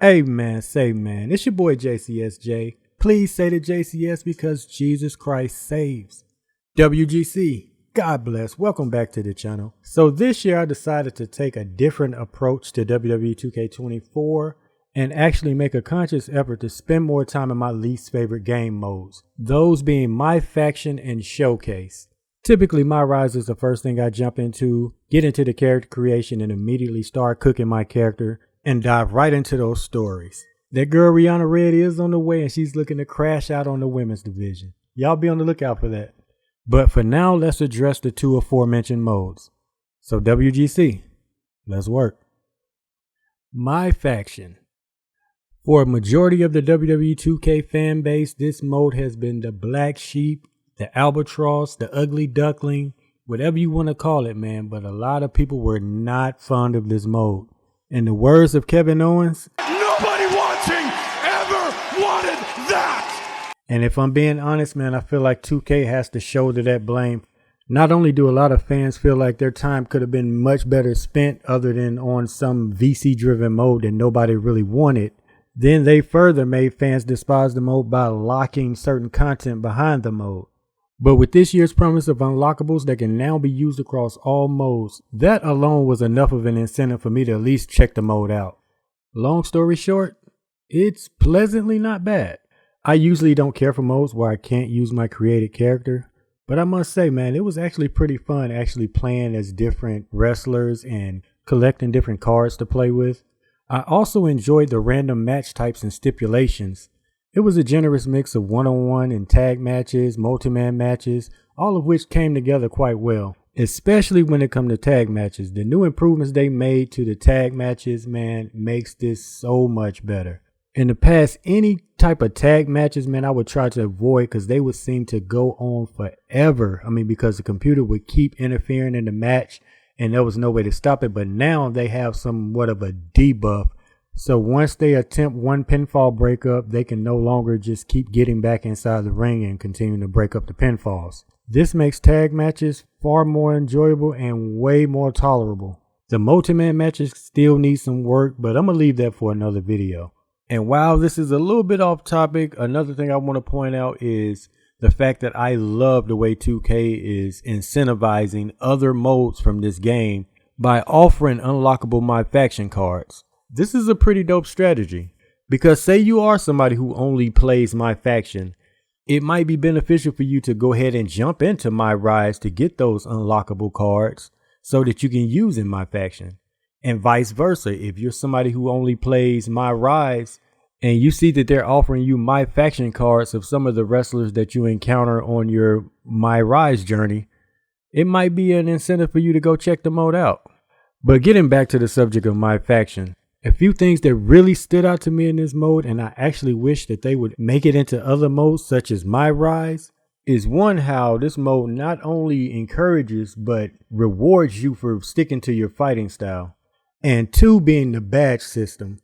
Hey man, say man, it's your boy JCSJ. Please say the JCS because Jesus Christ saves. WGC, God bless. Welcome back to the channel. So this year I decided to take a different approach to WWE 2K24 and actually make a conscious effort to spend more time in my least favorite game modes. Those being MyFaction and Showcase. Typically My Rise is the first thing I jump into, get into the character creation and immediately start cooking my character and dive right into those stories. That girl Rihanna Red is on the way and she's looking to crash out on the women's division. Y'all be on the lookout for that. But for now, let's address the two aforementioned modes. So WGC, let's work. MyFaction. For a majority of the WWE 2K fan base, this mode has been the black sheep, the albatross, the ugly duckling, whatever you want to call it, man. But a lot of people were not fond of this mode. In the words of Kevin Owens, nobody watching ever wanted that. And if I'm being honest, man, I feel like 2K has to shoulder that blame. Not only do a lot of fans feel like their time could have been much better spent other than on some VC driven mode that nobody really wanted, then they further made fans despise the mode by locking certain content behind the mode. But with this year's promise of unlockables that can now be used across all modes, that alone was enough of an incentive for me to at least check the mode out. Long story short, it's pleasantly not bad. I usually don't care for modes where I can't use my created character, but I must say, man, it was actually pretty fun actually playing as different wrestlers and collecting different cards to play with. I also enjoyed the random match types and stipulations. It was a generous mix of one-on-one and tag matches, multi-man matches, all of which came together quite well, especially when it comes to tag matches. The new improvements they made to the tag matches, man, makes this so much better. In the past, any type of tag matches, man, I would try to avoid because they would seem to go on forever. I mean, because the computer would keep interfering in the match and there was no way to stop it. But now they have somewhat of a debuff. So once they attempt one pinfall breakup, they can no longer just keep getting back inside the ring and continue to break up the pinfalls. This makes tag matches far more enjoyable and way more tolerable. The multi-man matches still need some work, but I'm going to leave that for another video. And while this is a little bit off topic, another thing I want to point out is the fact that I love the way 2K is incentivizing other modes from this game by offering unlockable MyFaction cards. This is a pretty dope strategy because say you are somebody who only plays MyFaction, it might be beneficial for you to go ahead and jump into My Rise to get those unlockable cards so that you can use in MyFaction. And vice versa, if you're somebody who only plays My Rise and you see that they're offering you MyFaction cards of some of the wrestlers that you encounter on your My Rise journey, it might be an incentive for you to go check the mode out. But getting back to the subject of MyFaction, a few things that really stood out to me in this mode, and I actually wish that they would make it into other modes such as My Rise, is one, how this mode not only encourages but rewards you for sticking to your fighting style. And two, being the badge system.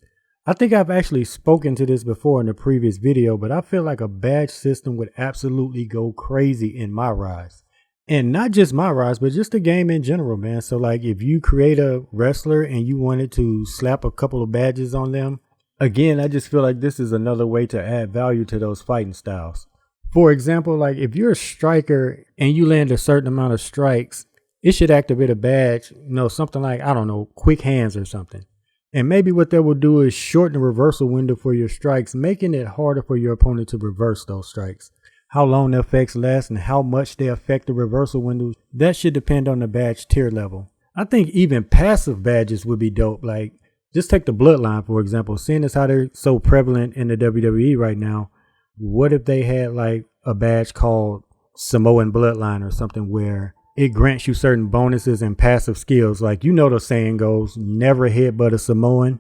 I think I've actually spoken to this before in a previous video, but I feel like a badge system would absolutely go crazy in My Rise. And not just My Rise, but just the game in general, man. So like if you create a wrestler and you wanted to slap a couple of badges on them, again, I just feel like this is another way to add value to those fighting styles. For example, like if you're a striker and you land a certain amount of strikes, it should activate a badge, something like, I don't know, quick hands or something. And maybe what that will do is shorten the reversal window for your strikes, making it harder for your opponent to reverse those strikes. How long the effects last and how much they affect the reversal window, that should depend on the badge tier level. I think even passive badges would be dope. Like just take the Bloodline, for example. Seeing as how they're so prevalent in the WWE right now, what if they had like a badge called Samoan Bloodline or something where it grants you certain bonuses and passive skills? Like, the saying goes, never headbutt a Samoan.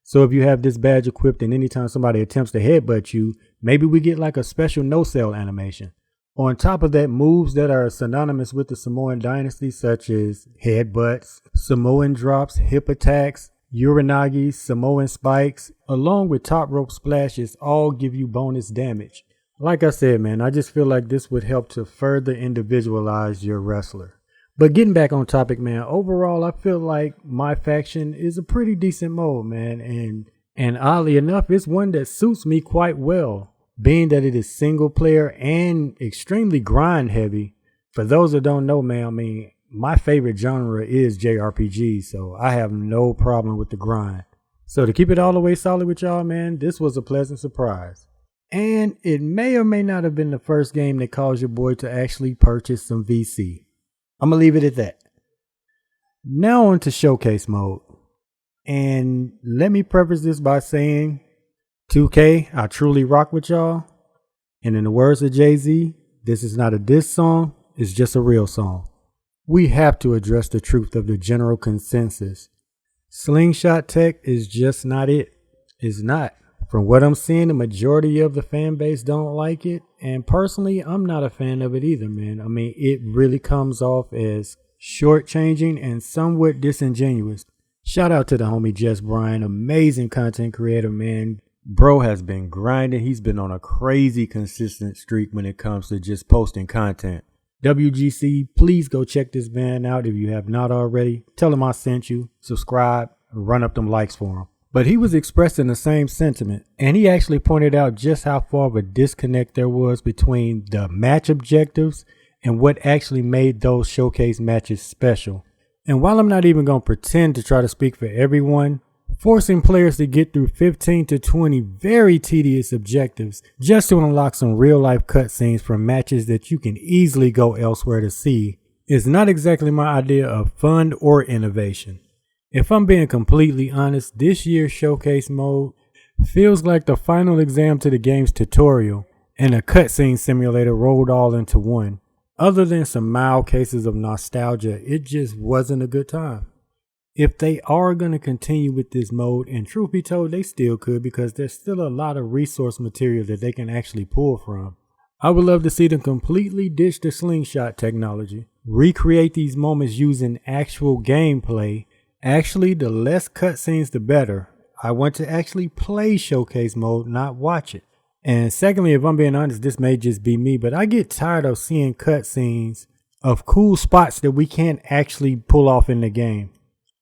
So if you have this badge equipped and anytime somebody attempts to headbutt you, maybe we get like a special no-sell animation. On top of that, moves that are synonymous with the Samoan dynasty, such as headbutts, Samoan drops, hip attacks, uranagis, Samoan spikes, along with top rope splashes, all give you bonus damage. Like I said, man, I just feel like this would help to further individualize your wrestler. But getting back on topic, man, overall, I feel like MyFaction is a pretty decent mode, man. And And oddly enough, it's one that suits me quite well, being that it is single player and extremely grind heavy. For those that don't know, man, I mean, my favorite genre is JRPG, so I have no problem with the grind. So to keep it all the way solid with y'all, man, this was a pleasant surprise. And it may or may not have been the first game that caused your boy to actually purchase some VC. I'm going to leave it at that. Now on to showcase mode. And let me preface this by saying, 2K, I truly rock with y'all. And in the words of Jay-Z, this is not a diss song, it's just a real song. We have to address the truth of the general consensus. Slingshot tech is just not it. It's not. From what I'm seeing, the majority of the fan base don't like it. And personally, I'm not a fan of it either, man. I mean, it really comes off as shortchanging and somewhat disingenuous. Shout out to the homie Jess Bryan, amazing content creator, man. Bro has been grinding. He's been on a crazy consistent streak when it comes to just posting content. WGC, please go check this man out if you have not already. Tell him I sent you, subscribe, and run up them likes for him. But he was expressing the same sentiment, and he actually pointed out just how far of a disconnect there was between the match objectives and what actually made those showcase matches special. And while I'm not even going to pretend to try to speak for everyone, forcing players to get through 15 to 20 very tedious objectives just to unlock some real life cutscenes from matches that you can easily go elsewhere to see is not exactly my idea of fun or innovation. If I'm being completely honest, this year's showcase mode feels like the final exam to the game's tutorial and a cutscene simulator rolled all into one. Other than some mild cases of nostalgia, it just wasn't a good time. If they are going to continue with this mode, and truth be told, they still could because there's still a lot of resource material that they can actually pull from. I would love to see them completely ditch the slingshot technology, recreate these moments using actual gameplay. Actually, the less cutscenes, the better. I want to actually play showcase mode, not watch it. And secondly, if I'm being honest, this may just be me, but I get tired of seeing cutscenes of cool spots that we can't actually pull off in the game.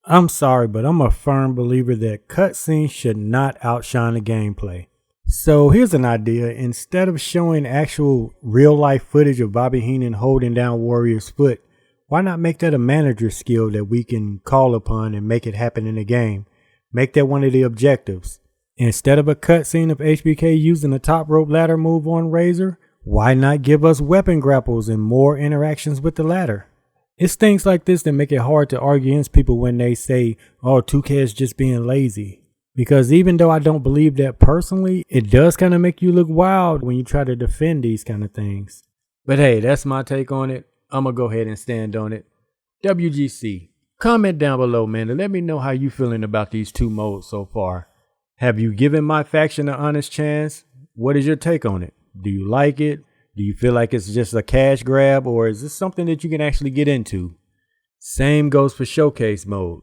I'm sorry, but I'm a firm believer that cutscenes should not outshine the gameplay. So here's an idea. Instead of showing actual real life footage of Bobby Heenan holding down Warrior's foot, why not make that a manager skill that we can call upon and make it happen in the game? Make that one of the objectives. Instead of a cutscene of HBK using a top rope ladder move on Razor, why not give us weapon grapples and more interactions with the ladder? It's things like this that make it hard to argue against people when they say, oh, 2K is just being lazy. Because even though I don't believe that personally, it does kind of make you look wild when you try to defend these kind of things. But hey, that's my take on it. I'm going to go ahead and stand on it. WGC, comment down below, man, and let me know how you feeling about these two modes so far. Have you given MyFaction an honest chance? What is your take on it? Do you like it? Do you feel like it's just a cash grab, or is this something that you can actually get into? Same goes for showcase mode.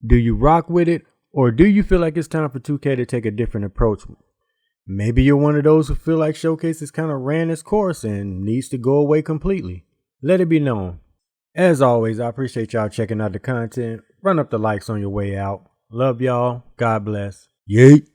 Do you rock with it, or do you feel like it's time for 2K to take a different approach? Maybe you're one of those who feel like showcase has kind of ran its course and needs to go away completely. Let it be known. As always, I appreciate y'all checking out the content. Run up the likes on your way out. Love y'all. God bless. Yeet.